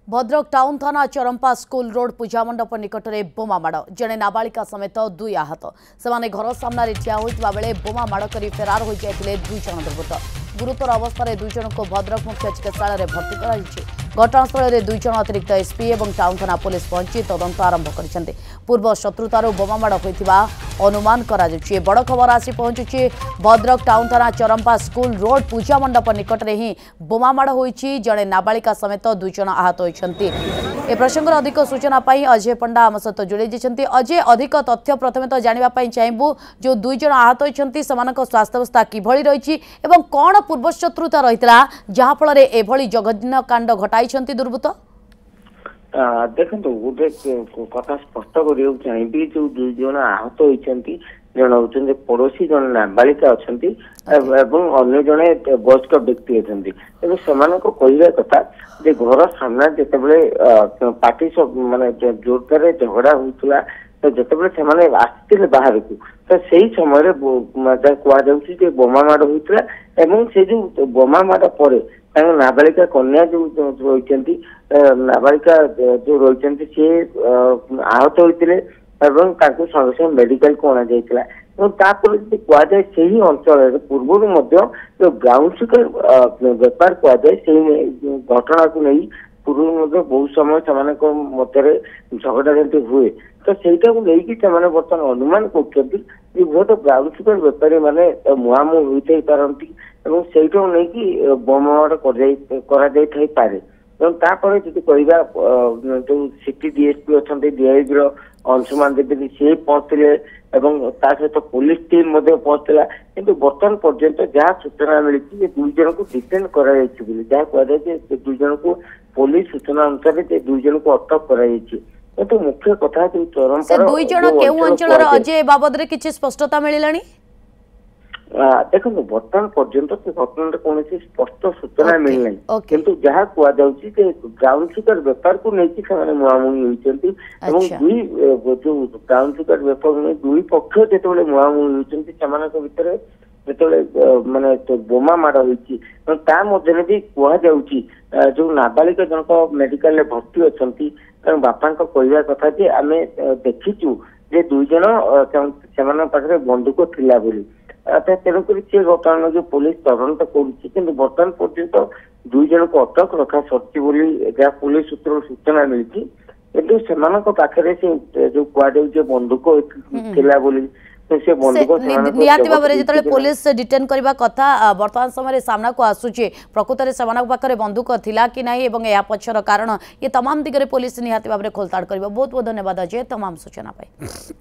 Bhadrak town थाना Charampa school road पूजा मंडप निकट में बोमा माड़ जड़े नाबालिका समेत दुई आहत से घर सामने ठिया होता बेले बोमा माड़ कर फेरार हो जाते दुई जन दुर्वृत्त गुरुतर अवस्था दुई जन को भद्रक मुख्य चिकित्सालय भर्ती कर घटनास्थल में दुई जन अतिरिक्त एसपी और टाउन थाना पुलिस पहुंची तदंत आरंभ कर पूर्व शत्रुतार बोमा माड़ होता अनुमान कर बड़ खबर आसी पहुंचुची भद्रक टाउन थाना चरंपा स्कूल रोड पूजा मंडप निकट में ही बोमा माड़ होती जड़े नाबालिका समेत दुई जन आहत होती ए प्रसंग अधिक सूचना पाई अजय पंडा आम सहित जोड़ी जाइए। अजय अधिक तथ्य प्रथमे तो जानापी चाहबू जो दुई जन आहत होती स्वास्थ्यावस्था किभली रही कौन पूर्व शत्रुता रही जहाँफल एभली जघन्य कांड घटाई दुर्वृत्त देखो गोटे कथा स्पष्ट करा चाहिए जो दुई जन आहत होती जन होती पड़ोशी जन नाबालिका अच्छा अन्य जड़े वयस्क व्यक्ति अच्छा से कथा घर सामना जिते पार्टी माने जोरदार झगड़ा होता तो जिते से आसते बाहर को तो सही समय कहुचे बोमा माड़ होता से जो बोमा माड़ पर नाबालिका कन्या जो रही नाबालिका जो रही सी आहत होते संगे संगे मेडिकल को अणा जाइए कहुए से ही अंचल पूर्व जो ब्राउन सुगर बेपार कहुए से घटना को नहीं पूर्व बहुत समय से मध्य झगड़ा जमी हुए तो सहीटा को लेकिन बर्तमान अनुमान कर ब्राउन सुगर बेपारी मैंने मुहांमुही होता पारती से नहीं बोमाड़ करे तापर जी कहवा जो सिटी डीएसपी अच्छा डीआईजी अंशुमान देवी सी पहुंचते सहित पुलिस टीम पहुंचला किंतु बर्तमान पर्यंत जहाँ सूचना मिली दुई जन को डिटेन कर जहाँ कहुए दुई जन को पुलिस सूचना अनुसार दुई जन को अटक कर तो मुख्य कथा जो चरम दुई जन केउ अंचल अजय बाबद रे किछि स्पष्टता मिलिलानी देखो बर्तमान पर्यंत घटना कौन स्पष्ट सूचना मिलना किंतु जहाँ कहुचे ब्राउन सुगर बेपार को लेकिन मुहांमुही होती दुई जो ब्राउन सुगर बेपार दुई पक्ष जो मुहांमुही होती भितर जो माने बोमा माड़ होती मध्य भी कहुचे जो नाबालिका जनक मेडिकल भर्ती अच्छा बापा कहवा कथा जे आम देखीचु जे दुई जन से बंदूक थिला बोली तेणुक सी घटना जो पुलिस तदंत करर्तमान पर्यंत दुई जन को अटक रखा सरी जहाँ पुलिस सूत्र सूचना मिली किंतु पाखे से जो कहुए बंदूक थिला बोली निहाती भाव में पुलिस डिटेन करने कथा वर्तमान समय सामना को आसूचे प्रकृत में से पाखे बंदूक थिला कि नहीं एवं या पछर कारण ये तमाम दिगरे पुलिस निहाती भाव में खोलताड़ कर बहुत बहुत धन्यवाद अजय तमाम सूचना पाई।